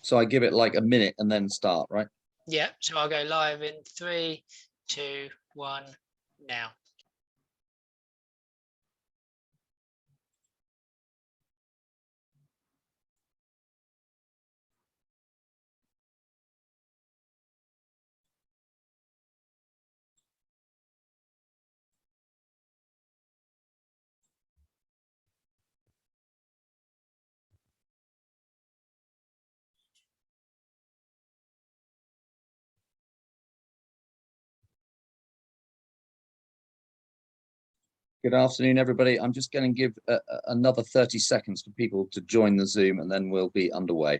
So I give it like a minute and then start, right? Yeah, so I'll go live in 3, 2, 1, now. Good afternoon, everybody. I'm just going to give another 30 seconds for people to join the Zoom, and then we'll be underway.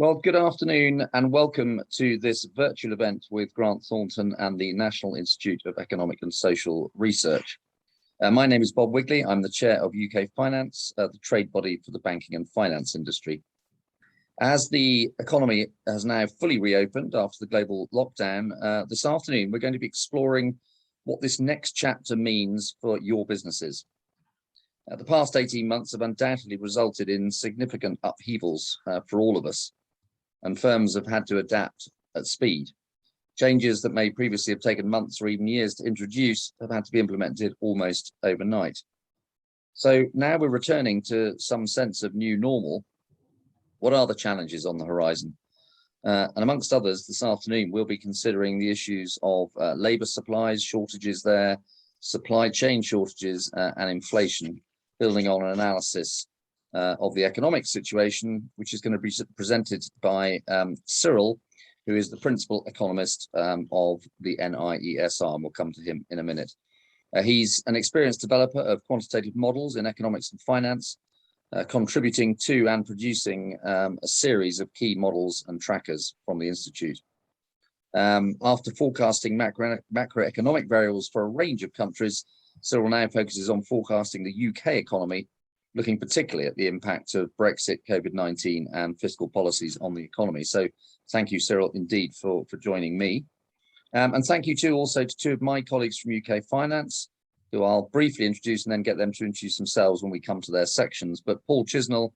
Well, good afternoon and welcome to this virtual event with Grant Thornton and the National Institute of Economic and Social Research. My name is Bob Wigley. I'm the chair of UK Finance, the trade body for the banking and finance industry. As the economy has now fully reopened after the global lockdown, this afternoon we're going to be exploring what this next chapter means for your businesses. The past 18 months have undoubtedly resulted in significant upheavals for all of us, and firms have had to adapt at speed. Changes that may previously have taken months or even years to introduce have had to be implemented almost overnight. So now we're returning to some sense of new normal. What are the challenges on the horizon? And amongst others, this afternoon, we'll be considering the issues of labour supplies, shortages there, supply chain shortages and inflation, building on an analysis of the economic situation, which is going to be presented by Cyril, who is the principal economist of the NIESR, and we'll come to him in a minute. He's an experienced developer of quantitative models in economics and finance, contributing to and producing a series of key models and trackers from the Institute. After forecasting macroeconomic variables for a range of countries, Cyril now focuses on forecasting the UK economy, looking particularly at the impact of Brexit, COVID-19 and fiscal policies on the economy. So thank you, Cyril, indeed, for joining me. And thank you too also to two of my colleagues from UK Finance, who I'll briefly introduce and then get them to introduce themselves when we come to their sections. But Paul Chisnell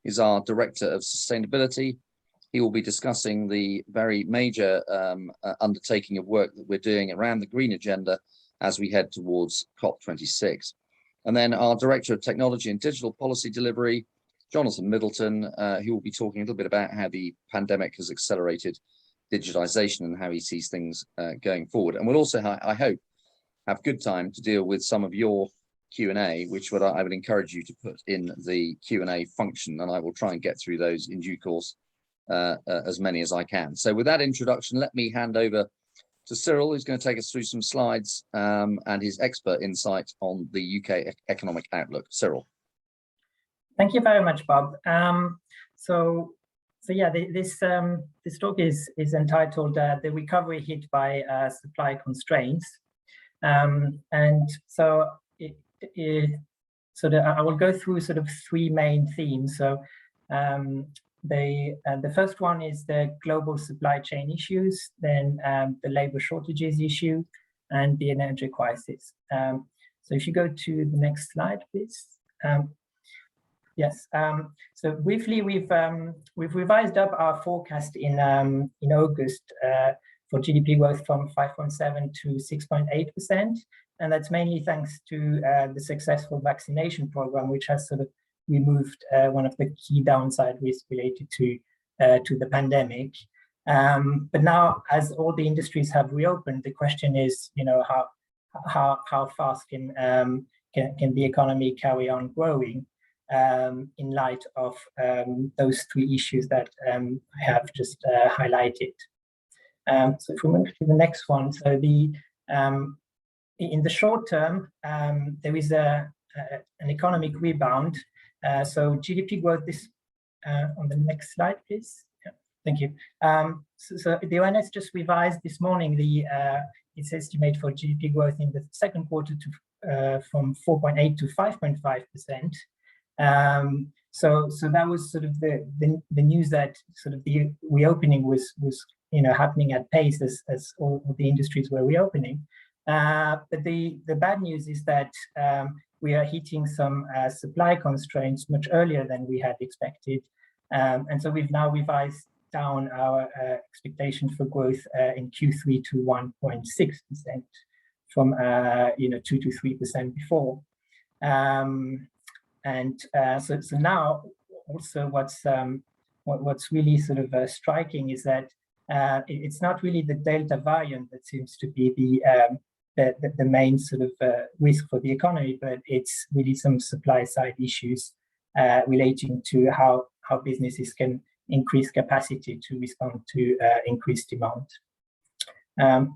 is our Director of Sustainability. He will be discussing the very major undertaking of work that we're doing around the green agenda as we head towards COP26. And then our Director of Technology and Digital Policy Delivery, Jonathan Middleton, who will be talking a little bit about how the pandemic has accelerated digitization and how he sees things going forward. And we'll also, I hope, have good time to deal with some of your Q&A, which I would encourage you to put in the Q&A function, and I will try and get through those in due course, as many as I can. So with that introduction, let me hand over to Cyril, who's going to take us through some slides and his expert insight on the UK economic outlook. Cyril. Thank you very much, Bob. So yeah, this talk is entitled "The Recovery Hit by Supply Constraints," and so I will go through sort of three main themes. So the first one is the global supply chain issues, then the labor shortages issue, and the energy crisis. So if you go to the next slide, please. Yes. So briefly, we've revised up our forecast in August for GDP growth from 5.7 to 6.8%, and that's mainly thanks to the successful vaccination program, which has sort of removed one of the key downside risks related to the pandemic. But now, as all the industries have reopened, the question is, how fast can the economy carry on growing in light of those three issues that I have just highlighted. So if we move to the next one, so in the short term, there is an economic rebound. So GDP growth on the next slide, please. Yeah, thank you. So the ONS just revised this morning its estimate for GDP growth in the second quarter to from 4.8 to 5.5%. So that was sort of the news that sort of the reopening was happening at pace as all of the industries were reopening. But the bad news is that we are hitting some supply constraints much earlier than we had expected. And so we've now revised down our expectation for growth in Q3 to 1.6% from 2 to 3% before. So now also what's really sort of striking is that it's not really the Delta variant that seems to be the main sort of risk for the economy, but it's really some supply side issues relating to how businesses can increase capacity to respond to increased demand.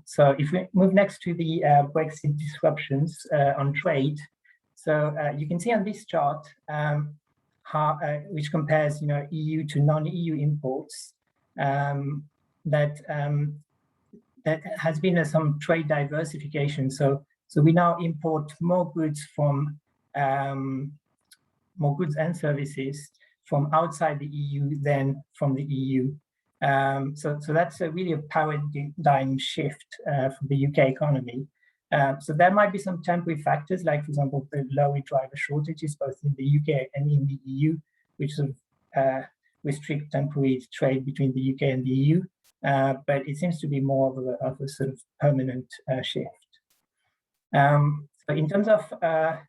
So if we move next to the Brexit disruptions on trade, so you can see on this chart how which compares EU to non-EU imports, that has been some trade diversification. So we now import more goods and services from outside the EU than from the EU. So that's really a paradigm shift for the UK economy. So there might be some temporary factors, like, for example, the Lorry driver shortages, both in the UK and in the EU, which sort of restrict temporary trade between the UK and the EU. But it seems to be more of a sort of permanent shift. So in terms of our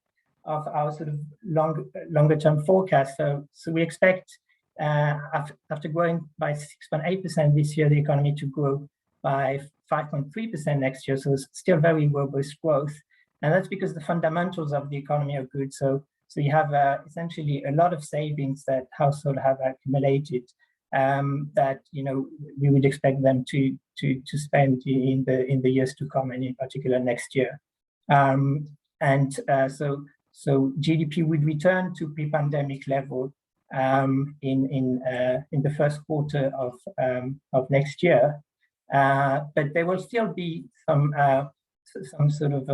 sort of longer term forecast, so we expect after growing by 6.8% this year, the economy to grow by 5.3% next year. So it's still very robust growth, and that's because the fundamentals of the economy are good. So you have essentially a lot of savings that households have accumulated, that we would expect them to spend in the years to come, and in particular next year. So GDP would return to pre-pandemic level in the first quarter of next year, but there will still be some sort of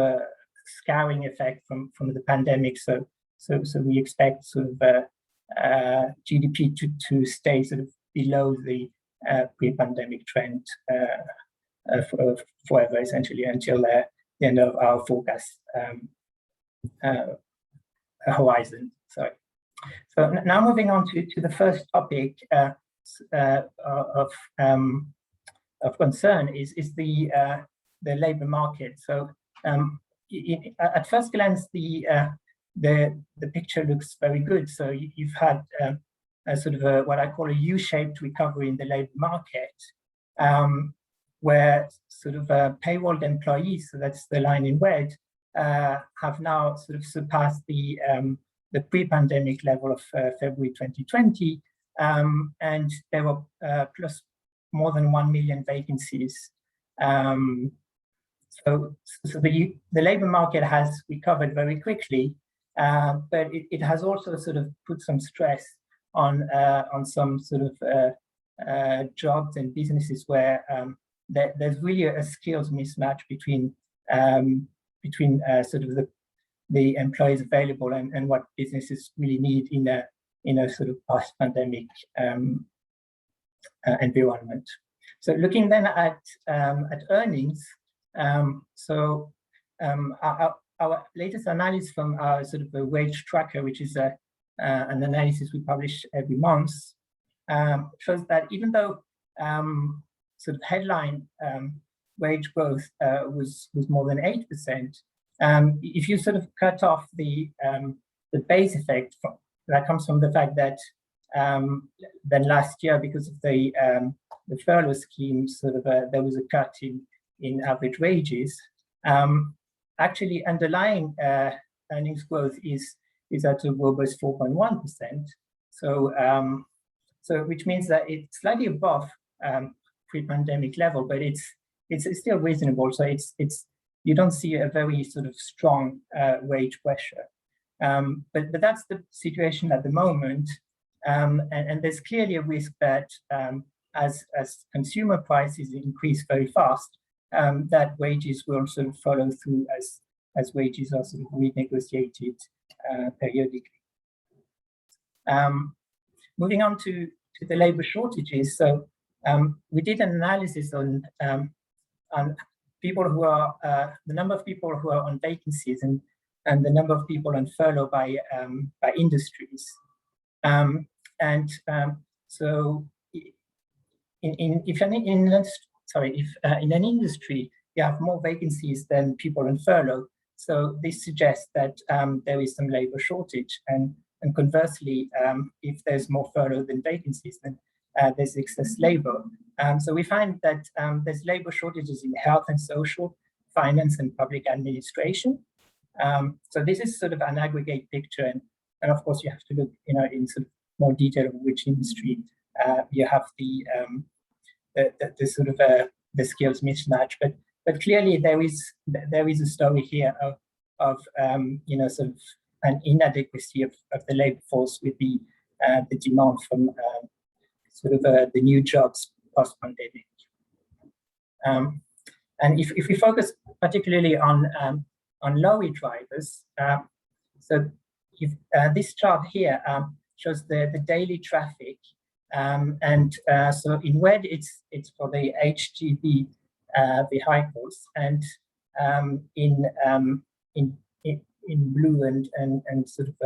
scarring effect from the pandemic. So we expect sort of GDP to stay sort of below the pre-pandemic trend forever, essentially, until the end of our forecast horizon. Sorry. So now moving on to the first topic of concern is the labour market. So at first glance, the picture looks very good. So you've had a sort of what I call a U-shaped recovery in the labour market, where sort of payrolled employees, so that's the line in red, have now sort of surpassed the pre-pandemic level of February 2020, and there were plus more than 1 million vacancies. So the labour market has recovered very quickly, but it has also sort of put some stress on some sort of jobs and businesses where there's really a skills mismatch between sort of the employees available and what businesses really need in a sort of post-pandemic environment. So looking then at earnings, our latest analysis from our sort of a wage tracker, which is an analysis we publish every month, shows that even though sort of headline wage growth was more than 8%, if you sort of cut off the base effect that comes from the fact that then last year, because of the furlough scheme, sort of there was a cut in average wages. actually underlying earnings growth is at a robust 4.1%. So which means that it's slightly above pre-pandemic level, but it's still reasonable. So it's you don't see a very sort of strong wage pressure. But that's the situation at the moment. And there's clearly a risk that as consumer prices increase very fast, that wages will sort of follow through as wages are sort of renegotiated periodically. Moving on to the labor shortages. So we did an analysis on people who are the number of people who are on vacancies and the number of people on furlough by industries. So if in an industry you have more vacancies than people on furlough, so this suggests that there is some labor shortage, and conversely, if there's more furlough than vacancies, then there's excess labor. So we find that there's labor shortages in health and social, finance and public administration. So this is sort of an aggregate picture, and of course you have to look, in sort of more detail of which industry you have the sort of the skills mismatch. But clearly there is a story here of sort of an inadequacy of the labor force with the demand from sort of the new jobs post-pandemic. And if we focus particularly on lorry drivers, so if, this chart here shows the daily traffic, and so in red it's for the HGV vehicles, and in blue and sort of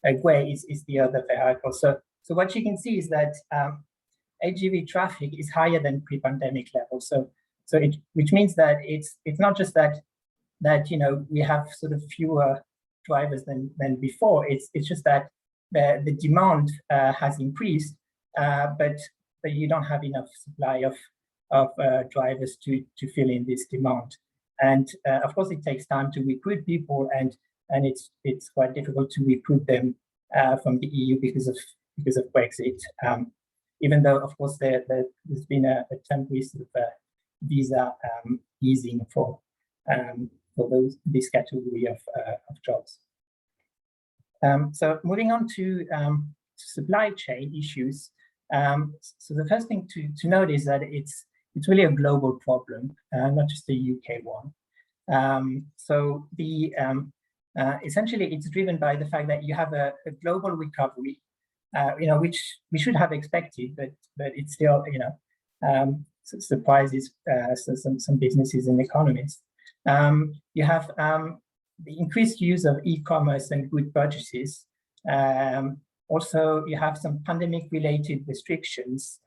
a gray is the other vehicle. So what you can see is that HGV traffic is higher than pre-pandemic levels. Which means that it's not just that we have sort of fewer drivers than before. It's just that the demand has increased, but you don't have enough supply of drivers to fill in this demand. And of course, it takes time to recruit people, and it's quite difficult to recruit them from the EU because of Brexit. Even though, of course, there's been a temporary sort of visa easing for this category of jobs. So moving on to supply chain issues. So the first thing to note is that it's really a global problem, not just a UK one. So essentially it's driven by the fact that you have a global recovery, which we should have expected, but it's still, surprises some businesses and economies. You have the increased use of e-commerce and good purchases. Also, you have some pandemic-related restrictions.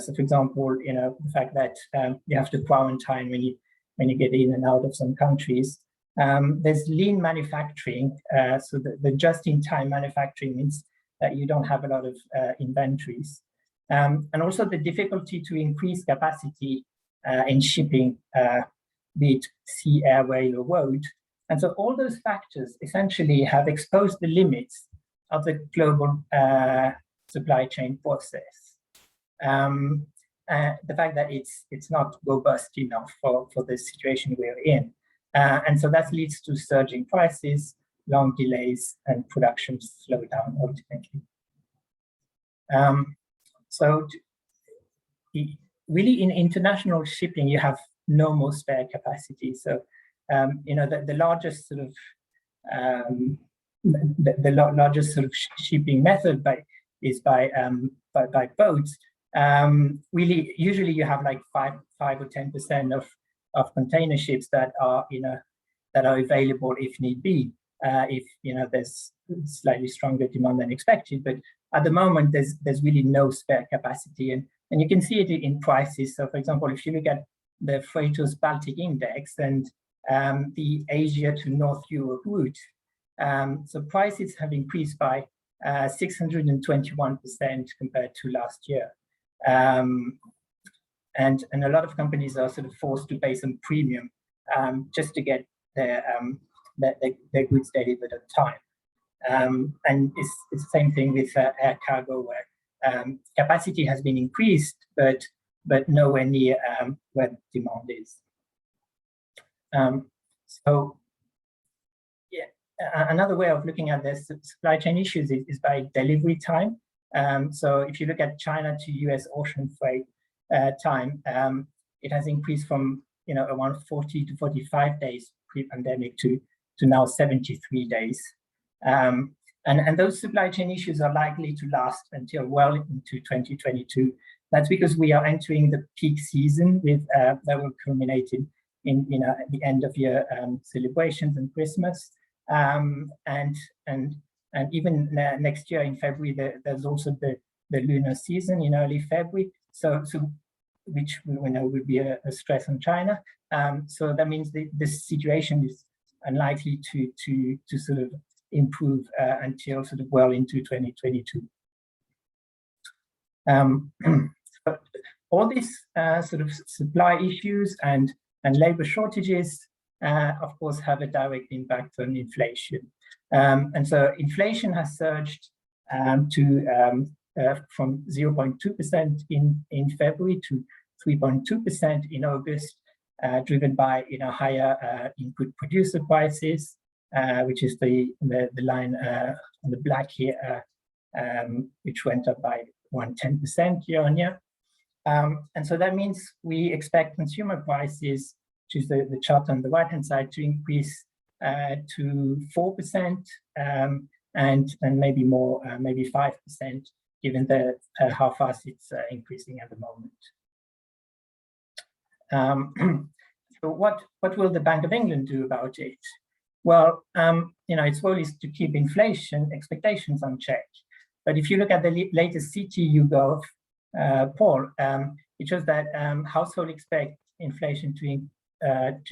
So, for example, the fact that you have to quarantine when you get in and out of some countries. There's lean manufacturing. So the just-in-time manufacturing means that you don't have a lot of inventories. And also the difficulty to increase capacity in shipping, be it sea, air, rail, or road. And so all those factors essentially have exposed the limits of the global supply chain process. The fact that it's not robust enough for the situation we're in. And so that leads to surging prices, long delays, and production slowdown ultimately. So really in international shipping, you have no more spare capacity. So, the largest sort of largest sort of shipping method is by boats. Really, usually you have like 5 or 10% of container ships that are available if need be. If there's slightly stronger demand than expected, but at the moment there's really no spare capacity, and you can see it in prices. So, for example, if you look at the Freightos Baltic Index and the Asia to North Europe route, so prices have increased by 621% compared to last year, and a lot of companies are sort of forced to pay some premium just to get their goods delivered on time. And it's the same thing with air cargo, where capacity has been increased, but nowhere near where demand is. So, yeah, another way of looking at this supply chain issues is by delivery time. So if you look at China to US ocean freight time, it has increased from around 40 to 45 days pre-pandemic to now 73 days. And those supply chain issues are likely to last until well into 2022. That's because we are entering the peak season with that will culminate in at the end of year celebrations and Christmas, and even next year in February there's also the lunar season in early February. So which we know will be a stress on China. So that means this situation is unlikely to sort of improve until sort of well into 2022. But all these sort of supply issues and labor shortages, of course, have a direct impact on inflation. And so inflation has surged from 0.2% in February to 3.2% in August, driven by higher input producer prices, which is the line on the black here, which went up by 110% year on year. And so that means we expect consumer prices, which is the chart on the right-hand side, to increase to 4% and maybe more, maybe 5%, given how fast it's increasing at the moment. So what will the Bank of England do about it? Well, its role is to keep inflation expectations on check. But if you look at the latest CTU Gov poll, it shows that households expect inflation to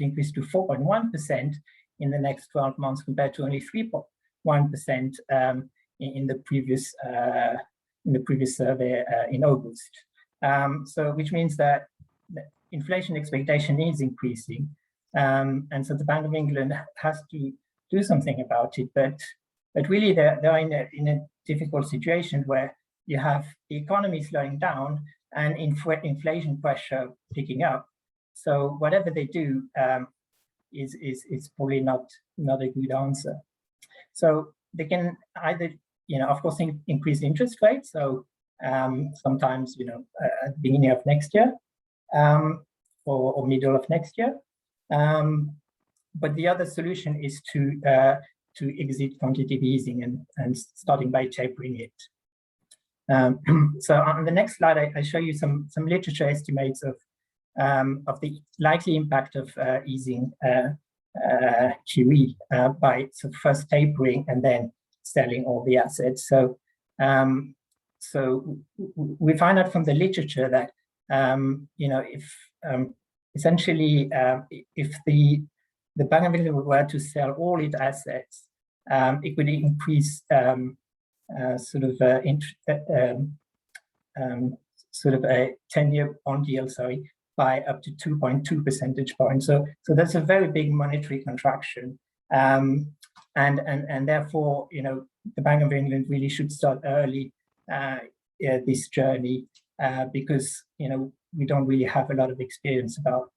increase to 4.1% in the next 12 months, compared to only 3.1% in the previous survey in August. So, which means that inflation expectation is increasing, and so the Bank of England has to do something about it. But really, they're in a difficult situation where you have the economy slowing down and inflation pressure picking up. So whatever they do is probably not a good answer. So they can either, of course, increase interest rates. So sometimes, at the beginning of next year or middle of next year. But the other solution is to exit quantitative easing and starting by tapering it. So on the next slide, I show you some literature estimates of the likely impact of easing QE by first tapering and then selling all the assets. So we find out from the literature that if essentially if the Bank of England were to sell all its assets, it would increase sort of a 10-year bond yield, by up to 2.2 percentage points. So that's a very big monetary contraction, and therefore, the Bank of England really should start early this journey, because we don't really have a lot of experience about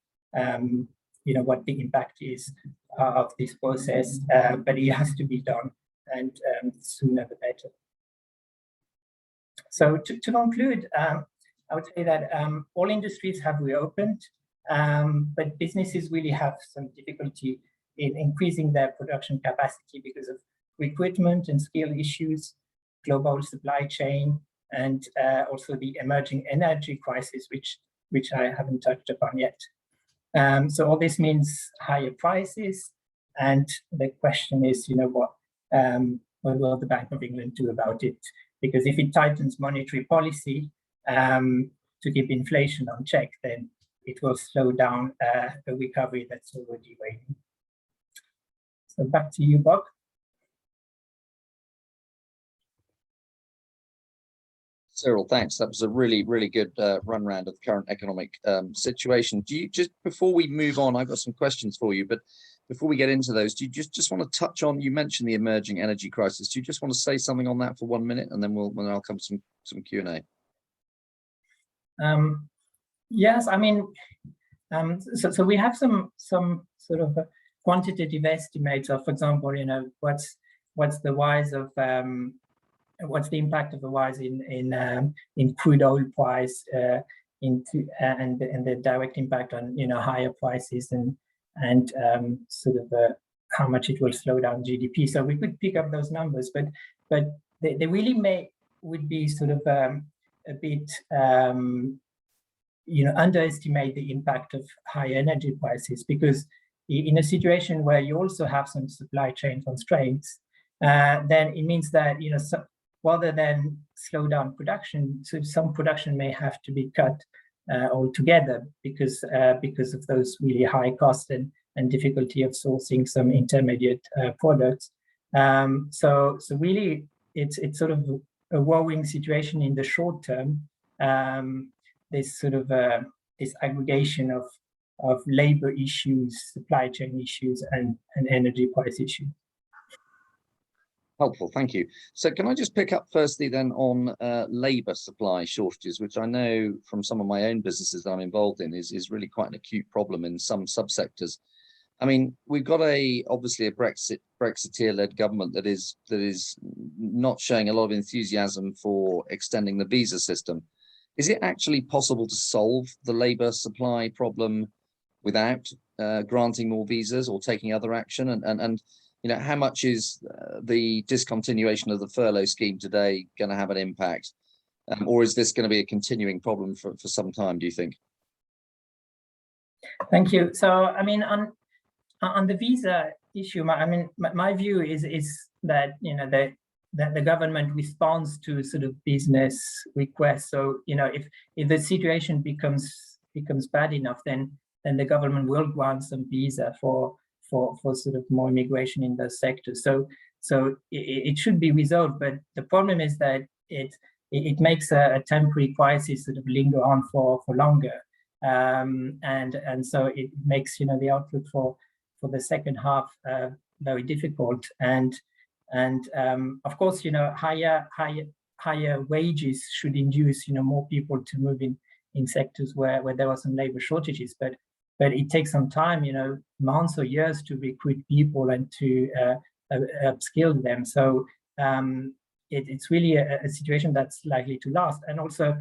what the impact is of this process, but it has to be done, and sooner the better. So to conclude, I would say that all industries have reopened, but businesses really have some difficulty in increasing their production capacity because of recruitment and skill issues, global supply chain, and also the emerging energy crisis, which I haven't touched upon yet. So all this means higher prices, and the question is, what will the Bank of England do about it? Because if it tightens monetary policy to keep inflation on check, then it will slow down the recovery that's already waiting. So back to you, Bob. Cyril, thanks. That was a really, really good run round of the current economic situation. Do you, just before we move on, I've got some questions for you, but before we get into those, do you just want to touch on, you mentioned the emerging energy crisis. Do you just want to say something on that for 1 minute, and then I'll come to some Q&A? Yes, I mean, so we have some sort of quantitative estimates of, for example, what's the rise of what's the impact of the rise in crude oil price and the direct impact on higher prices and sort of how much it will slow down GDP. So we could pick up those numbers, but they really would be sort of a bit underestimate the impact of high energy prices, because in a situation where you also have some supply chain constraints, then it means that rather than slow down production, so some production may have to be cut altogether because of those really high costs and difficulty of sourcing some intermediate products. So really, it's sort of a worrying situation in the short term. This sort of this aggregation of labor issues, supply chain issues, and energy price issues. Helpful, thank you. So can I just pick up firstly then on labour supply shortages, which I know from some of my own businesses that I'm involved in is really quite an acute problem in some subsectors. I mean, we've got obviously a Brexiteer-led government that is not showing a lot of enthusiasm for extending the visa system. Is it actually possible to solve the labour supply problem without granting more visas or taking other action? And how much is the discontinuation of the furlough scheme today going to have an impact? Or is this going to be a continuing problem for some time, do you think? Thank you. So, I mean, on the visa issue, my view is that, that the government responds to sort of business requests. So, if the situation becomes bad enough, then the government will grant some visa for sort of more immigration in those sectors. So it should be resolved. But the problem is that it makes a temporary crisis sort of linger on for longer, and so it makes the outlook for the second half very difficult. And of course, higher wages should induce more people to move in sectors where there are some labor shortages, but it takes some time, months or years, to recruit people and to upskill them. So it's really a situation that's likely to last. And also,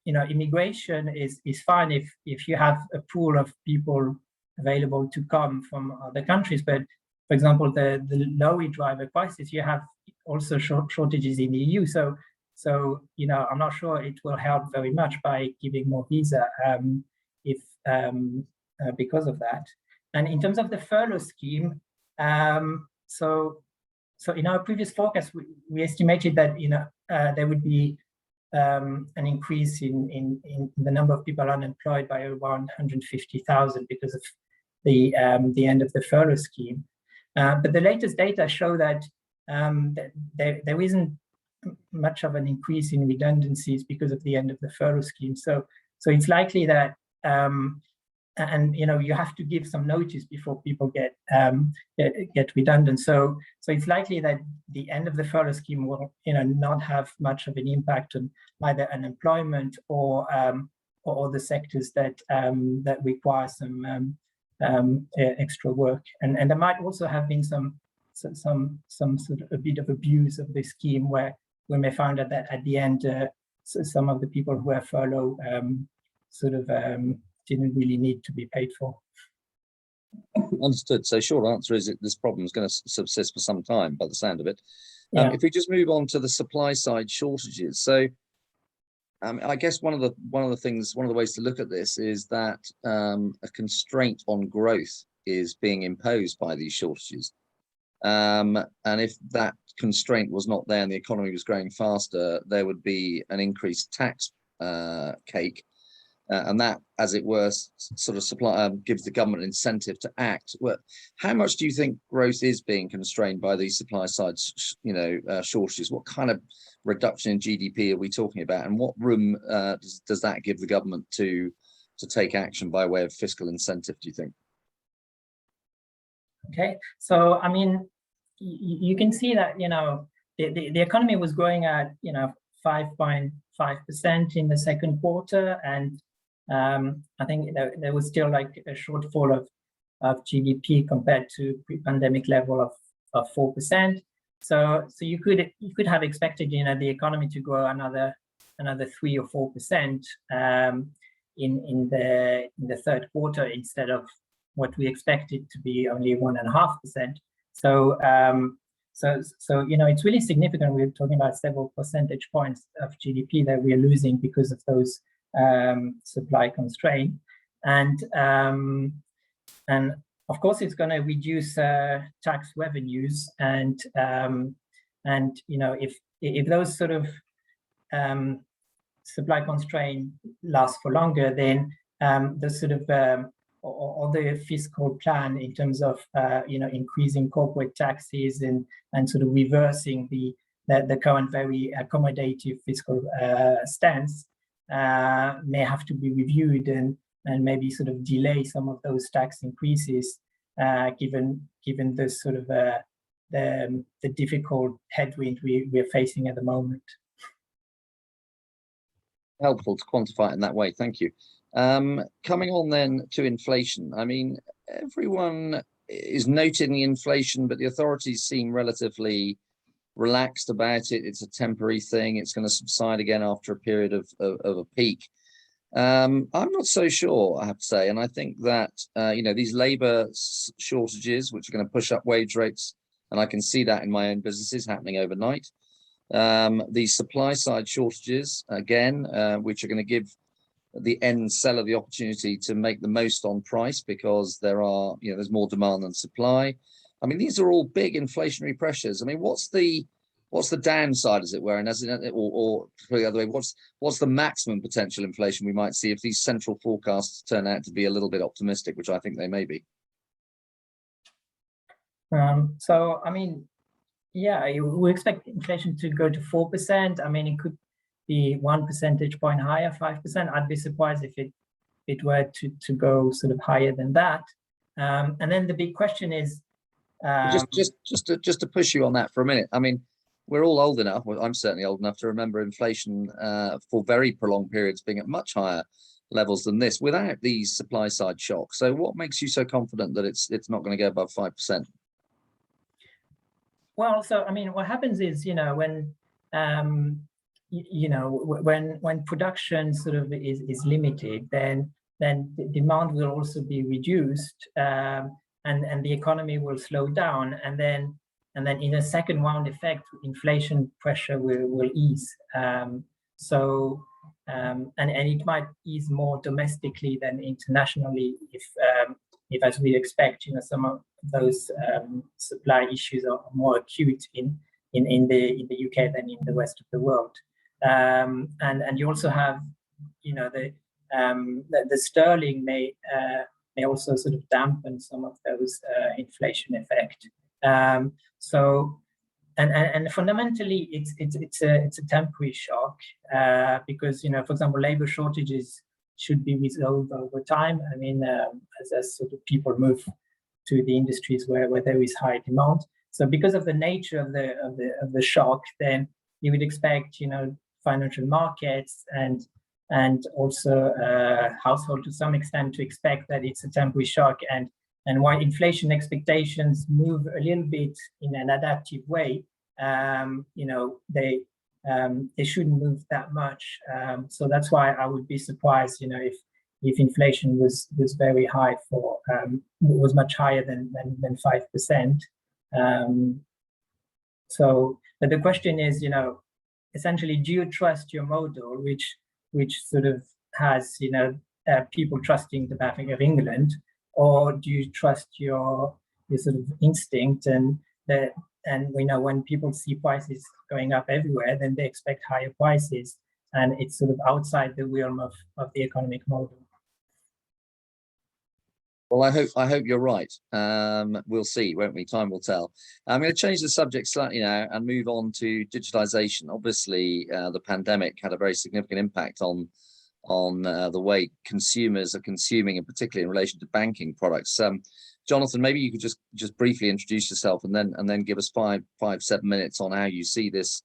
immigration is fine if you have a pool of people available to come from other countries. But for example, the lorry driver crisis, you have also shortages in the EU. So I'm not sure it will help very much by giving more visa because of that. And in terms of the furlough scheme, so in our previous forecast, we estimated that there would be an increase in the number of people unemployed by around 150,000 because of the end of the furlough scheme. But the latest data show that there isn't much of an increase in redundancies because of the end of the furlough scheme. So it's likely that you have to give some notice before people get redundant. So it's likely that the end of the furlough scheme will not have much of an impact on either unemployment or the sectors that require some extra work. And there might also have been some sort of a bit of abuse of the scheme, where we may find out that at the end some of the people who were furloughed didn't really need to be paid for. Understood. So short answer is that this problem is going to subsist for some time, by the sound of it. Yeah. If we just move on to the supply side shortages, so I guess one of the ways to look at this is that a constraint on growth is being imposed by these shortages. And if that constraint was not there and the economy was growing faster, there would be an increased tax cake. And that, as it were, sort of gives the government incentive to act. Well, how much do you think growth is being constrained by these supply side, shortages? What kind of reduction in GDP are we talking about, and what room does that give the government to take action by way of fiscal incentive, do you think? Okay, so I mean, you can see that, you know, the economy was growing at, you know, 5.5% in the second quarter, and I think there was still like a shortfall of GDP compared to pre-pandemic level of 4%. So you could have expected, you know, the economy to grow another 3 or 4% in the third quarter, instead of what we expected to be only 1.5%. So you know, it's really significant. We're talking about several percentage points of GDP that we are losing because of those supply constraints, and of course it's going to reduce tax revenues, and you know, if those sort of supply constraint lasts for longer, then the sort of or the fiscal plan in terms of you know, increasing corporate taxes and sort of reversing the current very accommodative fiscal stance may have to be reviewed, and maybe sort of delay some of those tax increases, given the sort of the difficult headwind we're facing at the moment. Helpful to quantify it in that way. Thank you. Coming on then to inflation. I mean, everyone is noting the inflation, but the authorities seem relatively relaxed about it. It's a temporary thing. It's going to subside again after a period of a peak. I'm not so sure, I have to say. And I think that, you know, these labor shortages, which are going to push up wage rates, and I can see that in my own businesses happening overnight. These supply side shortages, again, which are going to give the end seller the opportunity to make the most on price, because there's more demand than supply. I mean, these are all big inflationary pressures. I mean, what's the downside, as it were, and or the other way, what's the maximum potential inflation we might see if these central forecasts turn out to be a little bit optimistic, which I think they may be? So I mean, yeah, we expect inflation to go to 4%. I mean, it could be 1 percentage point higher, 5%. I'd be surprised if it were to go sort of higher than that. And then the big question is, just to push you on that for a minute. I mean, we're all old enough. Well, I'm certainly old enough to remember inflation for very prolonged periods being at much higher levels than this, without these supply side shocks. So, what makes you so confident that it's not going to go above 5%? Well, so I mean, what happens is, you know, when when production sort of is limited, then the demand will also be reduced, and the economy will slow down, and then in a second round effect, inflation pressure will ease. So and it might ease more domestically than internationally, if as we expect, you know, some of those supply issues are more acute in the UK than in the rest of the world. And you also have, you know, the sterling may also sort of dampen some of those inflation effect. So and fundamentally, it's a temporary shock, because, you know, for example, labor shortages should be resolved over time. I mean, as sort of people move to the industries where there is high demand. So because of the nature of the shock, then you would expect, you know, financial markets and also household to some extent to expect that it's a temporary shock, and while inflation expectations move a little bit in an adaptive way, you know, they shouldn't move that much. So that's why I would be surprised, you know, if inflation was very high was much higher than 5%. So, but the question is, you know, essentially, do you trust your model, which sort of has, you know, people trusting the Bank of England, or do you trust your sort of instinct, and we know when people see prices going up everywhere, then they expect higher prices, and it's sort of outside the realm of the economic model. Well, I hope you're right. We'll see, won't we? Time will tell. I'm going to change the subject slightly now and move on to digitalization. Obviously, the pandemic had a very significant impact on the way consumers are consuming, and particularly in relation to banking products. Jonathan, maybe you could just briefly introduce yourself and then give us 7 minutes on how you see this,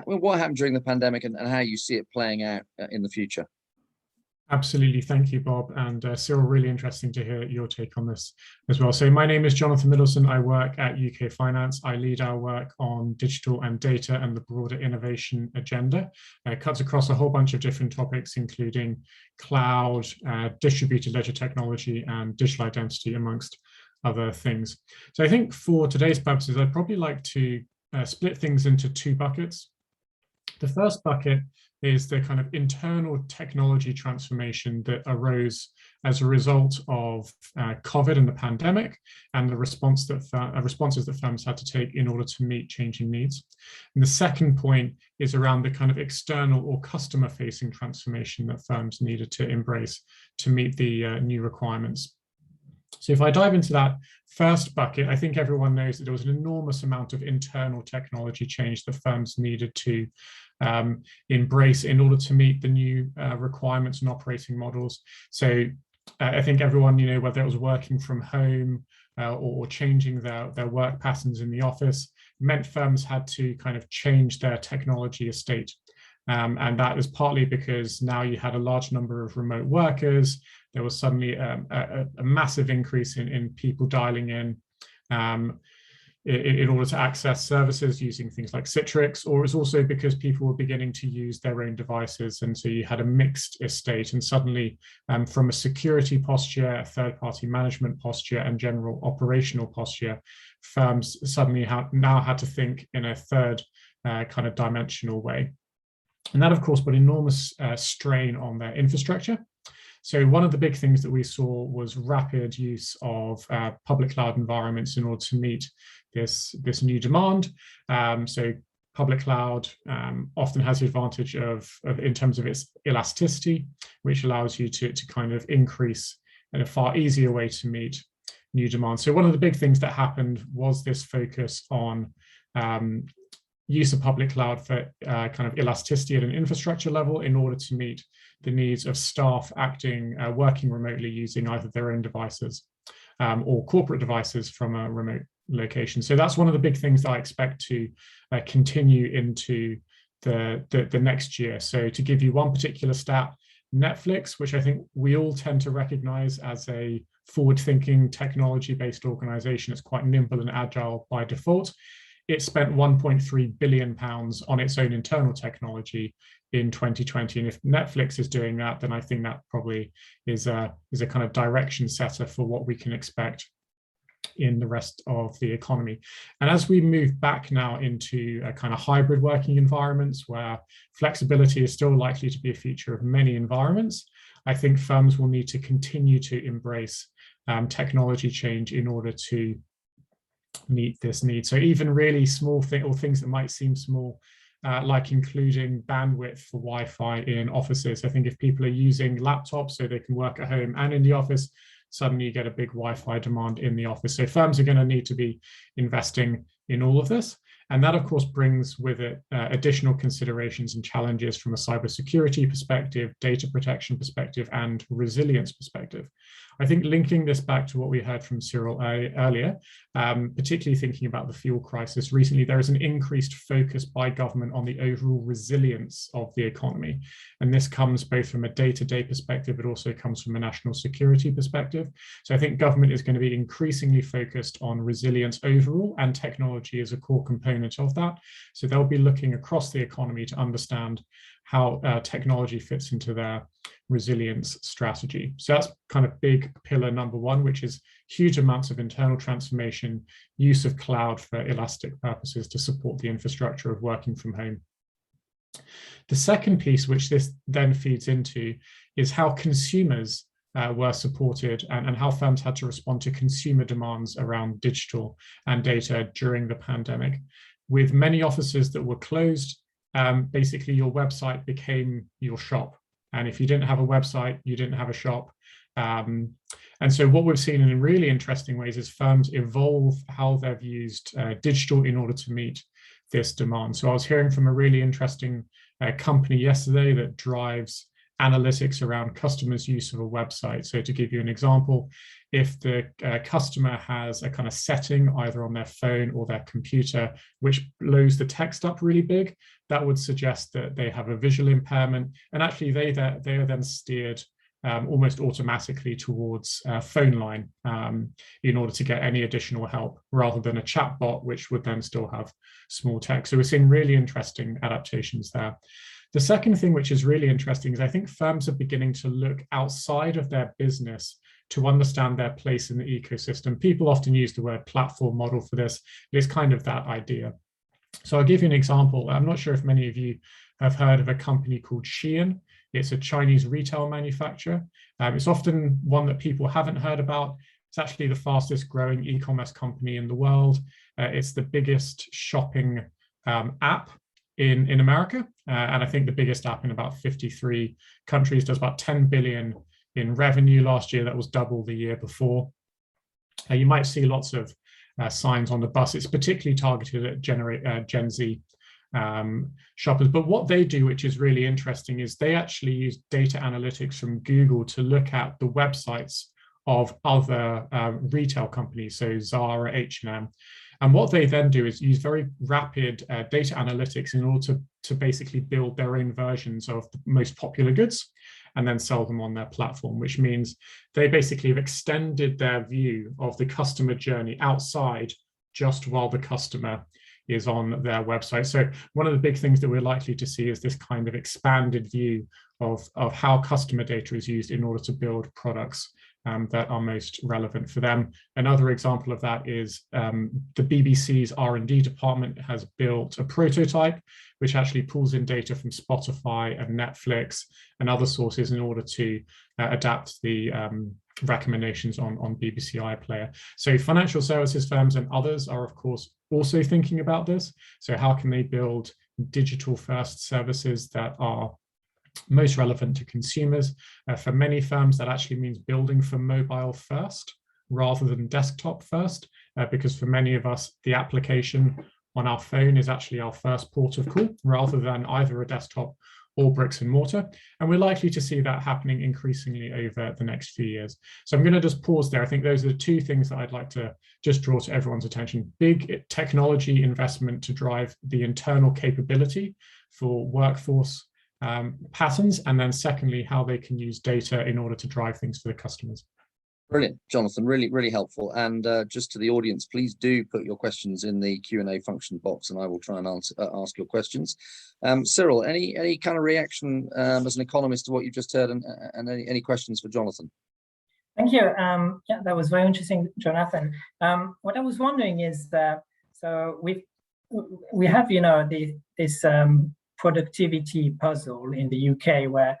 what happened during the pandemic and how you see it playing out in the future. Absolutely. Thank you, Bob. And Cyril, really interesting to hear your take on this as well. So my name is Jonathan Middleton. I work at UK Finance. I lead our work on digital and data and the broader innovation agenda. It cuts across a whole bunch of different topics, including cloud, distributed ledger technology, and digital identity, amongst other things. So I think for today's purposes, I'd probably like to split things into two buckets. The first bucket is the kind of internal technology transformation that arose as a result of COVID and the pandemic, and the responses that firms had to take in order to meet changing needs. And the second point is around the kind of external or customer-facing transformation that firms needed to embrace to meet the new requirements. So if I dive into that first bucket, I think everyone knows that there was an enormous amount of internal technology change that firms needed to embrace in order to meet the new requirements and operating models. So I think everyone, whether it was working from home or changing their work patterns in the office, meant firms had to kind of change their technology estate. And that was partly because now you had a large number of remote workers. There was suddenly a massive increase in people dialing in order to access services using things like Citrix, or it's also because people were beginning to use their own devices. And so you had a mixed estate, and suddenly from a security posture, a third-party management posture, and general operational posture, firms suddenly now had to think in a third kind of dimensional way. And that, of course, put enormous strain on their infrastructure. So one of the big things that we saw was rapid use of public cloud environments in order to meet this new demand. So public cloud often has the advantage of in terms of its elasticity, which allows you to kind of increase in a far easier way to meet new demand. So one of the big things that happened was this focus on use of public cloud for kind of elasticity at an infrastructure level in order to meet the needs of staff working remotely using either their own devices or corporate devices from a remote location. So that's one of the big things that I expect to continue into the next year. So to give you one particular stat, Netflix, which I think we all tend to recognize as a forward-thinking technology-based organization, it's quite nimble and agile by default. It spent £1.3 billion on its own internal technology in 2020. And if Netflix is doing that, then I think that probably is a kind of direction setter for what we can expect in the rest of the economy. And as we move back now into a kind of hybrid working environments where flexibility is still likely to be a feature of many environments, I think firms will need to continue to embrace technology change in order to meet this need. So even really small things that might seem small, like including bandwidth for Wi-Fi in offices. I think if people are using laptops so they can work at home and in the office, suddenly you get a big Wi-Fi demand in the office. So firms are going to need to be investing in all of this. And that, of course, brings with it additional considerations and challenges from a cybersecurity perspective, data protection perspective, and resilience perspective. I think linking this back to what we heard from Cyril earlier, particularly thinking about the fuel crisis recently, there is an increased focus by government on the overall resilience of the economy. And this comes both from a day-to-day perspective, but also comes from a national security perspective. So I think government is going to be increasingly focused on resilience overall, and technology is a core component of that. So they'll be looking across the economy to understand how technology fits into their resilience strategy. So that's kind of big pillar number one, which is huge amounts of internal transformation, use of cloud for elastic purposes to support the infrastructure of working from home. The second piece, which this then feeds into, is how consumers were supported and how firms had to respond to consumer demands around digital and data during the pandemic. With many offices that were closed, basically your website became your shop. And if you didn't have a website, you didn't have a shop. And so what we've seen in really interesting ways is firms evolve how they've used digital in order to meet this demand. So I was hearing from a really interesting company yesterday that drives analytics around customers' use of a website. So to give you an example, if the customer has a kind of setting either on their phone or their computer which blows the text up really big, that would suggest that they have a visual impairment, and actually they are then steered almost automatically towards a phone line in order to get any additional help, rather than a chat bot which would then still have small text. So we're seeing really interesting adaptations there. The second thing which is really interesting is I think firms are beginning to look outside of their business to understand their place in the ecosystem. People often use the word platform model for this. It's kind of that idea. So I'll give you an example. I'm not sure if many of you have heard of a company called Shein. It's a Chinese retail manufacturer. It's often one that people haven't heard about. It's actually the fastest growing e-commerce company in the world. It's the biggest shopping app in America. And I think the biggest app in about 53 countries, does about 10 billion in revenue last year. That was double the year before. You might see lots of signs on the bus. It's particularly targeted at Gen Z shoppers. But what they do, which is really interesting, is they actually use data analytics from Google to look at the websites of other retail companies, so Zara, H&M. And what they then do is use very rapid data analytics in order to basically build their own versions of the most popular goods and then sell them on their platform, which means they basically have extended their view of the customer journey outside just while the customer is on their website. So one of the big things that we're likely to see is this kind of expanded view of how customer data is used in order to build products that are most relevant for them. Another example of that is the BBC's R&D department has built a prototype which actually pulls in data from Spotify and Netflix and other sources in order to adapt the recommendations on BBC iPlayer. So financial services firms and others are, of course, also thinking about this. So how can they build digital first services that are most relevant to consumers? For many firms, that actually means building for mobile first rather than desktop first, because for many of us, the application on our phone is actually our first port of call rather than either a desktop or bricks and mortar. And we're likely to see that happening increasingly over the next few years. So I'm going to just pause there. I think those are the two things that I'd like to just draw to everyone's attention. Big technology investment to drive the internal capability for workforce patterns, and then secondly, how they can use data in order to drive things for the customers. Brilliant, Jonathan, really helpful. And just to the audience, please do put your questions in the Q&A function box and I will try and ask your questions. Cyril, any kind of reaction as an economist to what you've just heard, and any questions for Jonathan? Thank you. Yeah, that was very interesting, Jonathan. What I was wondering is that, so we have, this productivity puzzle in the UK where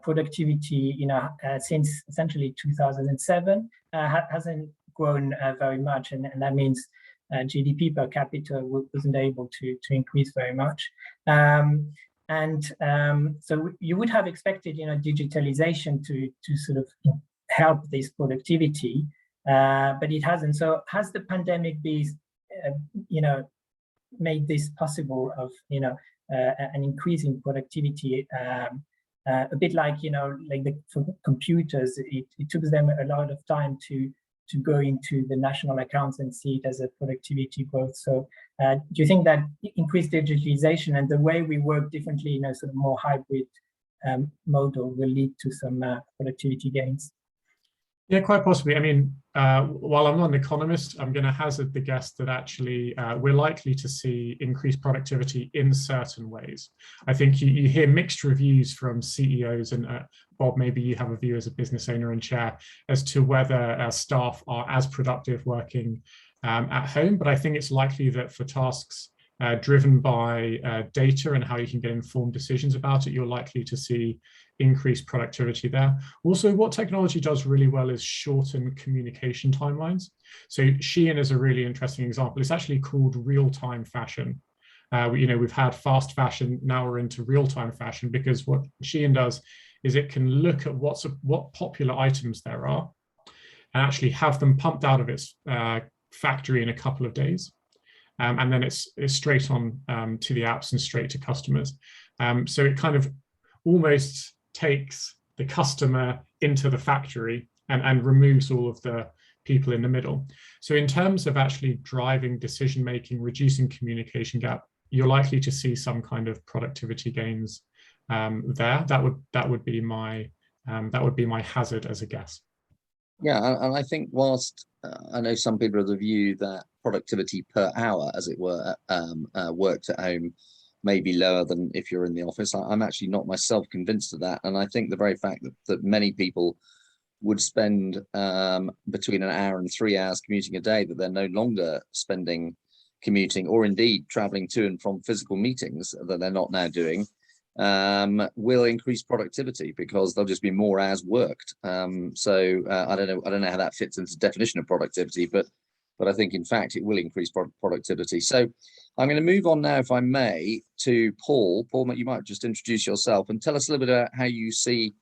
productivity, since essentially 2007 hasn't grown very much, and that means GDP per capita wasn't able to increase very much. So you would have expected, digitalization to sort of help this productivity, but it hasn't. So has the pandemic made this possible of, an increase in productivity, a bit like, for computers, it took them a lot of time to go into the national accounts and see it as a productivity growth. So do you think that increased digitalization and the way we work differently in a sort of more hybrid model will lead to some productivity gains? Yeah, quite possibly. I mean, while I'm not an economist, I'm going to hazard the guess that actually we're likely to see increased productivity in certain ways. I think you hear mixed reviews from CEOs, and Bob, maybe you have a view as a business owner and chair as to whether staff are as productive working at home. But I think it's likely that for tasks driven by data and how you can get informed decisions about it, you're likely to see increased productivity there. Also, what technology does really well is shorten communication timelines. So Shein is a really interesting example. It's actually called real-time fashion. We've had fast fashion, now we're into real-time fashion, because what Shein does is it can look at what popular items there are and actually have them pumped out of its factory in a couple of days. And then it's straight on to the apps and straight to customers. So it kind of almost takes the customer into the factory and removes all of the people in the middle. So in terms of actually driving decision making, reducing communication gap, you're likely to see some kind of productivity gains there. That would be my hazard as a guess. Yeah, and I think whilst I know some people of the view that productivity per hour, as it were, worked at home may be lower than if you're in the office, I'm actually not myself convinced of that. And I think the very fact that many people would spend between an hour and 3 hours commuting a day, that they're no longer spending commuting or indeed traveling to and from physical meetings that they're not now doing, will increase productivity because there'll just be more hours worked. So I don't know how that fits into the definition of productivity, but I think in fact it will increase productivity. So I'm going to move on now, if I may, to Paul. Paul, you might just introduce yourself and tell us a little bit about how you see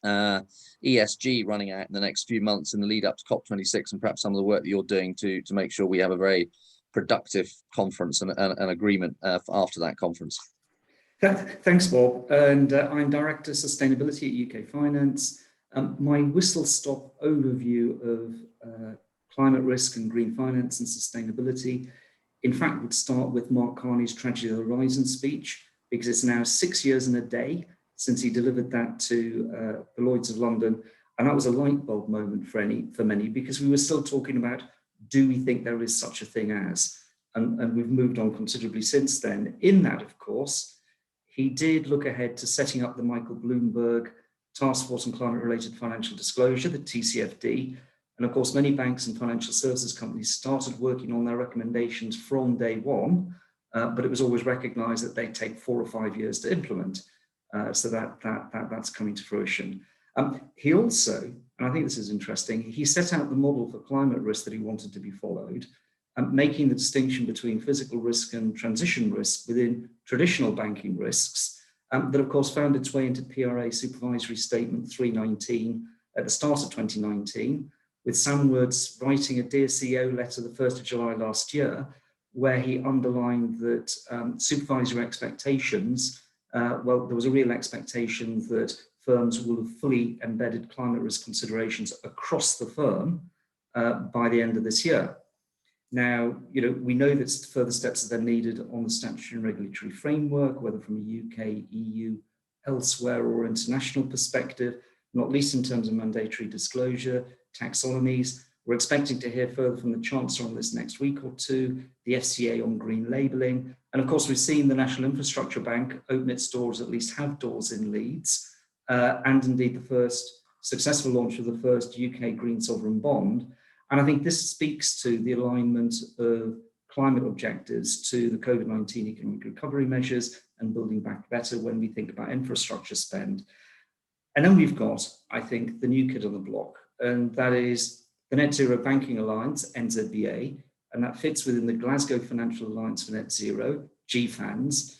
ESG running out in the next few months in the lead up to COP26, and perhaps some of the work that you're doing to make sure we have a very productive conference and an agreement after that conference. Thanks, Bob. And I'm Director of Sustainability at UK Finance. My whistle-stop overview of climate risk and green finance and sustainability, in fact, would start with Mark Carney's Tragedy of the Horizon speech, because it's now 6 years and a day since he delivered that to the Lloyds of London. And that was a light bulb moment for many, because we were still talking about, do we think there is such a thing as? And we've moved on considerably since then. In that, of course, he did look ahead to setting up the Michael Bloomberg Task Force on Climate-Related Financial Disclosure, the TCFD. And of course, many banks and financial services companies started working on their recommendations from day one, but it was always recognized that they take 4 or 5 years to implement. So that's coming to fruition. He also, and I think this is interesting, he set out the model for climate risk that he wanted to be followed, making the distinction between physical risk and transition risk within traditional banking risks, that of course found its way into PRA Supervisory Statement 319 at the start of 2019, with Sam Woods writing a Dear CEO letter the 1st of July last year, where he underlined that supervisory expectations, well, there was a real expectation that firms will have fully embedded climate risk considerations across the firm by the end of this year. Now, we know that further steps are then needed on the statutory and regulatory framework, whether from a UK, EU, elsewhere, or international perspective, not least in terms of mandatory disclosure, taxonomies. We're expecting to hear further from the Chancellor on this next week or two, the FCA on green labelling. And of course, we've seen the National Infrastructure Bank open its doors, at least have doors in Leeds, and indeed the first successful launch of the first UK green sovereign bond. And I think this speaks to the alignment of climate objectives to the COVID-19 economic recovery measures and building back better when we think about infrastructure spend. And then we've got, I think, the new kid on the block, and that is the Net Zero Banking Alliance, NZBA, and that fits within the Glasgow Financial Alliance for Net Zero, GFANZ.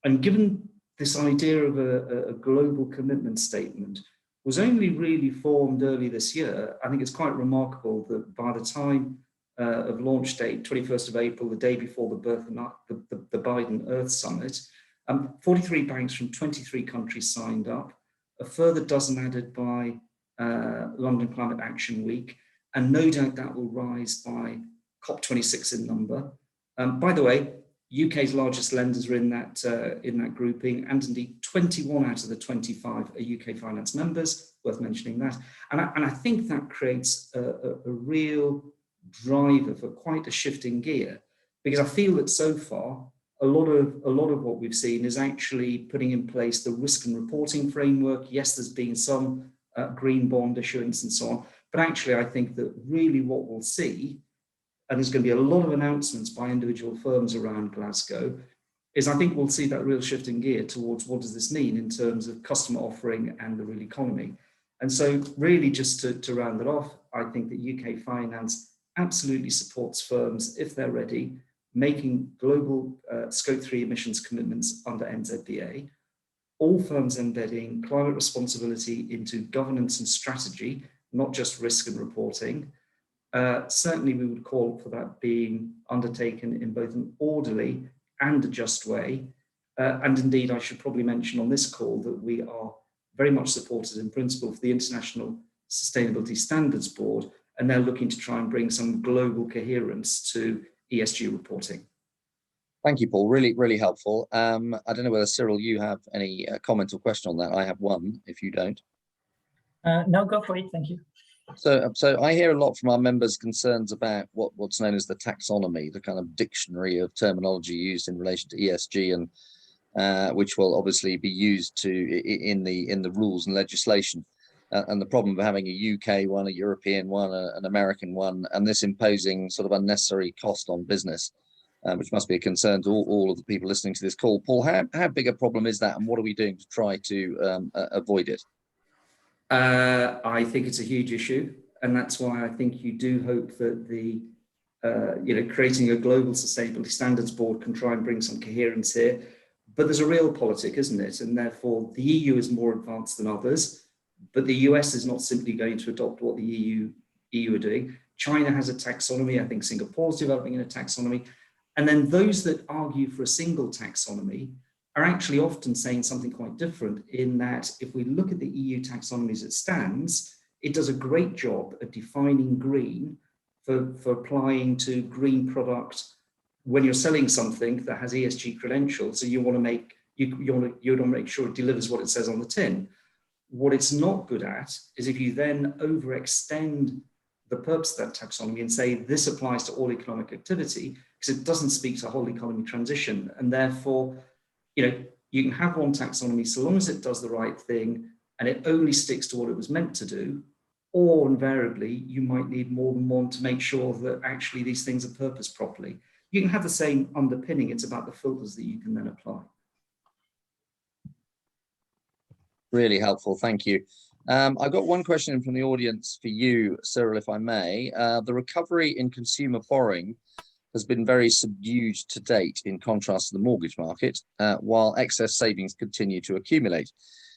And given this idea of a global commitment statement was only really formed early this year, I think it's quite remarkable that by the time of launch date, 21st of April, the day before the Biden Earth Summit, 43 banks from 23 countries signed up, a further dozen added by London Climate Action Week, and no doubt that will rise by COP26 in number. By the way, UK's largest lenders are in that grouping, and indeed 21 out of the 25 are UK finance members, worth mentioning that. And I think that creates a real driver for quite a shift in gear, because I feel that so far, a lot of what we've seen is actually putting in place the risk and reporting framework. Yes, there's been some green bond issuance and so on, but actually I think that really what we'll see, and there's going to be a lot of announcements by individual firms around Glasgow, is I think we'll see that real shift in gear towards what does this mean in terms of customer offering and the real economy. And so really just to round it off, I think that UK Finance absolutely supports firms, if they're ready, making global Scope 3 emissions commitments under NZBA, all firms embedding climate responsibility into governance and strategy, not just risk and reporting. Certainly we would call for that being undertaken in both an orderly and a just way. And indeed, I should probably mention on this call that we are very much supported in principle for the International Sustainability Standards Board, and they're looking to try and bring some global coherence to ESG reporting. Thank you, Paul. Really, really helpful. I don't know whether, Cyril, you have any comment or question on that. I have one, if you don't. No, go for it. Thank you. So I hear a lot from our members concerns about what's known as the taxonomy, the kind of dictionary of terminology used in relation to ESG, and which will obviously be used in the rules and legislation. And the problem of having a UK one, a European one, an American one, and this imposing sort of unnecessary cost on business, which must be a concern to all of the people listening to this call. Paul, how big a problem is that, and what are we doing to try to avoid it? I think it's a huge issue, and that's why I think you do hope that the creating a global sustainability standards board can try and bring some coherence here. But there's a real politic, isn't it? And therefore the EU is more advanced than others, but the US is not simply going to adopt what the EU are doing. China has a taxonomy. I think Singapore's developing a taxonomy. And then those that argue for a single taxonomy are actually often saying something quite different, in that if we look at the EU taxonomy as it stands, it does a great job at defining green for applying to green product when you're selling something that has ESG credentials. So you want to make sure it delivers what it says on the tin. What it's not good at is if you then overextend the purpose of that taxonomy and say this applies to all economic activity, because it doesn't speak to whole economy transition. And therefore, you can have one taxonomy so long as it does the right thing and it only sticks to what it was meant to do, or invariably you might need more than one to make sure that actually these things are purposed properly. You can have the same underpinning, it's about the filters that you can then apply. Really helpful, thank you. I've got one question from the audience for you, Cyril, if I may. The recovery in consumer borrowing has been very subdued to date in contrast to the mortgage market, while excess savings continue to accumulate.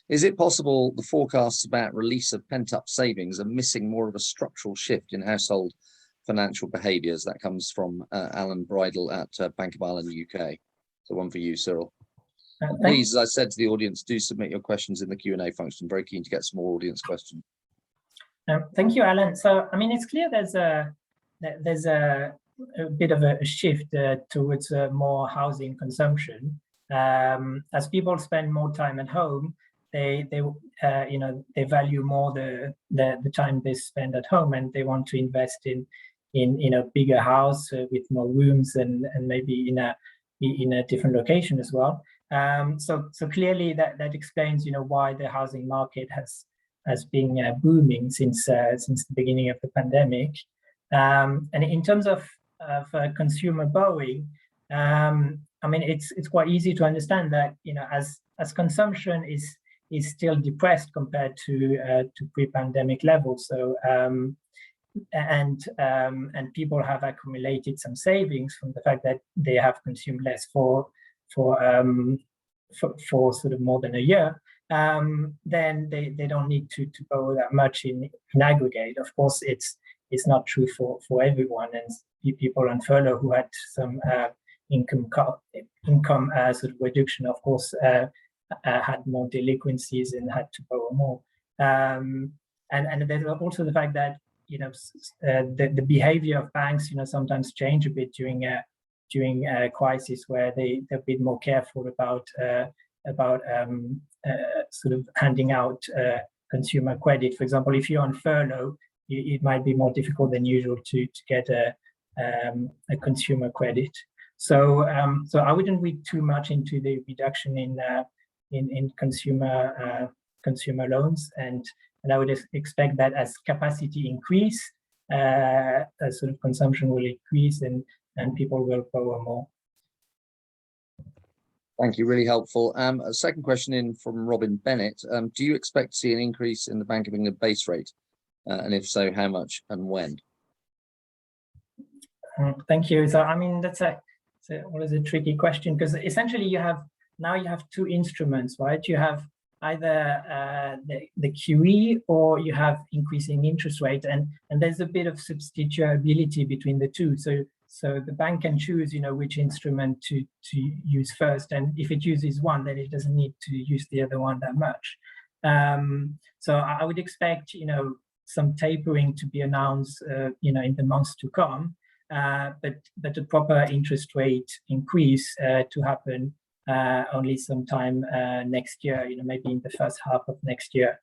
Is it possible the forecasts about release of pent-up savings are missing more of a structural shift in household financial behaviours? That comes from Alan Bridle at Bank of Ireland, UK. So one for you, Cyril. Please, as I said to the audience, do submit your questions in the Q&A function. Very keen to get some more audience questions. Thank you, Alan. So, I mean, it's clear there's a bit of a shift towards more housing consumption. As people spend more time at home, they value more the time they spend at home, and they want to invest in a bigger house with more rooms and maybe in a different location as well. So clearly that explains why the housing market has been booming since the beginning of the pandemic. And in terms of consumer borrowing, I mean, it's quite easy to understand that as consumption is still depressed compared to pre-pandemic levels. So and people have accumulated some savings from the fact that they have consumed less for sort of more than a year. Then they don't need to borrow that much in aggregate. Of course, it's not true for everyone, and people on furlough who had some income sort of reduction, of course, had more delinquencies and had to borrow more. And there's also the fact that the behavior of banks sometimes change a bit during a crisis, where they're a bit more careful about sort of handing out consumer credit. For example, if you're on furlough, it might be more difficult than usual to get a consumer credit. So I wouldn't read too much into the reduction in consumer loans, and I would expect that as capacity increase, sort of consumption will increase and people will borrow more. Thank you, really helpful. A second question in from Robin Bennett. Do you expect to see an increase in the Bank of England base rate? And if so, how much and when? Thank you. So, I mean, that's always a tricky question, because essentially you have two instruments, right? You have either the QE, or you have increasing interest rate, and there's a bit of substitutability between the two. So the bank can choose, which instrument to use first, and if it uses one, then it doesn't need to use the other one that much. So I would expect, some tapering to be announced, in the months to come, but a proper interest rate increase to happen only sometime next year, maybe in the first half of next year,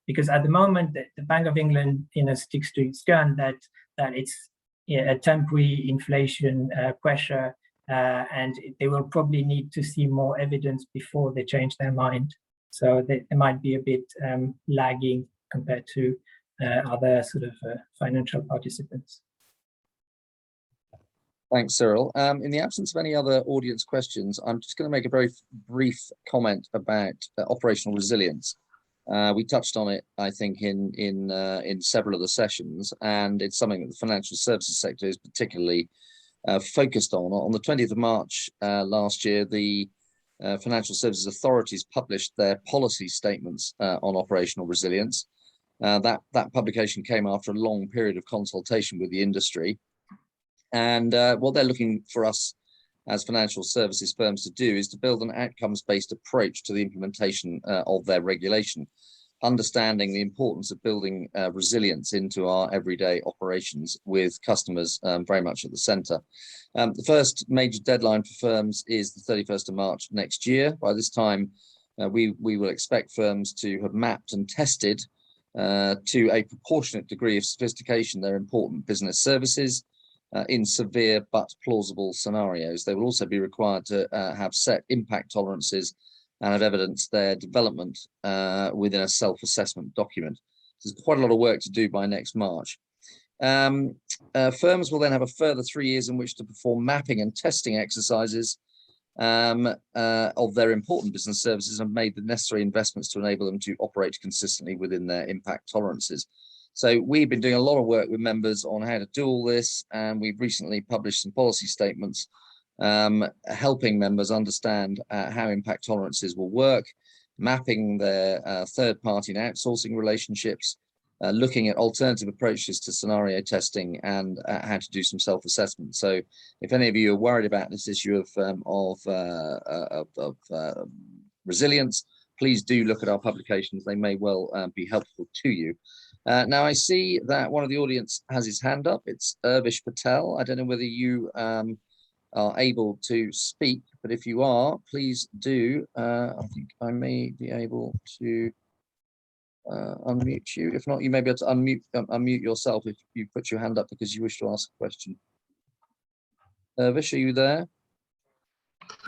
because at the moment the Bank of England, sticks to its gun that it's a temporary inflation pressure, and they will probably need to see more evidence before they change their mind. So they might be a bit lagging compared to other sort of financial participants. Thanks, Cyril. In the absence of any other audience questions, I'm just going to make a very brief comment about operational resilience. We touched on it, I think, in several of the sessions, and it's something that the financial services sector is particularly focused on. On the 20th of March last year, the Financial Services Authorities published their policy statements on operational resilience. That publication came after a long period of consultation with the industry. And what they're looking for us as financial services firms to do is to build an outcomes-based approach to the implementation of their regulation, understanding the importance of building resilience into our everyday operations with customers very much at the centre. The first major deadline for firms is the 31st of March next year. By this time, we will expect firms to have mapped and tested to a proportionate degree of sophistication their important business services in severe but plausible scenarios. They will also be required to have set impact tolerances and have evidenced their development within a self-assessment document. So there's quite a lot of work to do by next March. Firms will then have a further 3 years in which to perform mapping and testing exercises of their important business services and made the necessary investments to enable them to operate consistently within their impact tolerances. So we've been doing a lot of work with members on how to do all this, and we've recently published some policy statements helping members understand how impact tolerances will work, mapping their third-party and outsourcing relationships, looking at alternative approaches to scenario testing, and how to do some self-assessment. So if any of you are worried about this issue of resilience, please do look at our publications. They may well be helpful to you. Now I see that one of the audience has his hand up. It's Urvish Patel. I don't know whether you are able to speak, but if you are, please do. I think I may be able to unmute you. If not, you may be able to unmute yourself if you put your hand up because you wish to ask a question. Urvish, are you there?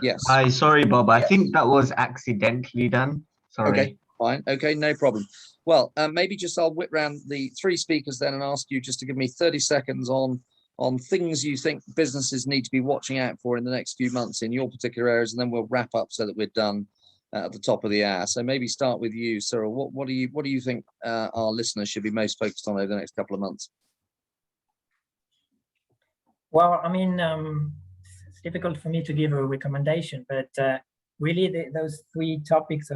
Yes. Hi, sorry, Bob. I think that was accidentally done. Sorry. Okay, fine. Okay, no problem. Well, maybe just I'll whip round the three speakers then and ask you just to give me 30 seconds on things you think businesses need to be watching out for in the next few months in your particular areas, and then we'll wrap up so that we're done at the top of the hour. So maybe start with you, Cyril. What do you think our listeners should be most focused on over the next couple of months? Well, I mean, it's difficult for me to give a recommendation, but really those three topics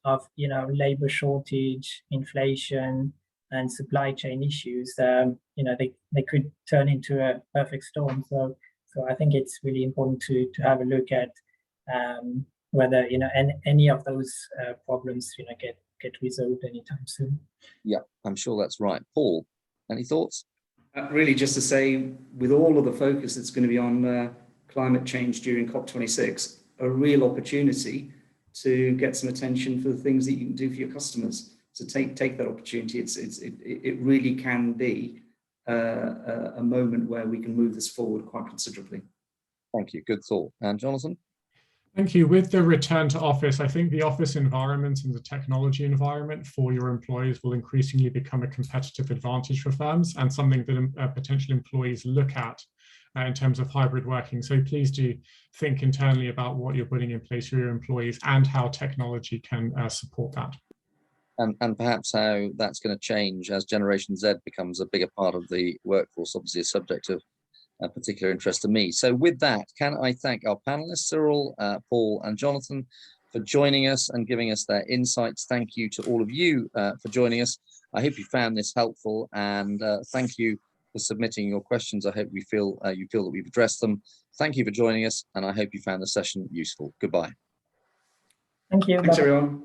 of labor shortage, inflation, and supply chain issues, they could turn into a perfect storm. So I think it's really important to have a look at whether any of those problems get resolved anytime soon. Yeah, I'm sure that's right. Paul, any thoughts? Really, just to say, with all of the focus that's going to be on climate change during COP26, a real opportunity to get some attention for the things that you can do for your customers. So take that opportunity. It really can be a moment where we can move this forward quite considerably. Thank you. Good thought. And Jonathan? Thank you. With the return to office, I think the office environment and the technology environment for your employees will increasingly become a competitive advantage for firms and something that potential employees look at in terms of hybrid working. So please do think internally about what you're putting in place for your employees and how technology can support that. And perhaps how that's going to change as Generation Z becomes a bigger part of the workforce, obviously a subject of particular interest to me. So with that, can I thank our panelists, Cyril, Paul, and Jonathan, for joining us and giving us their insights. Thank you to all of you for joining us. I hope you found this helpful, and thank you for submitting your questions. I hope you feel that we've addressed them. Thank you for joining us, and I hope you found the session useful. Goodbye. Thank you. Thanks, Bye. everyone.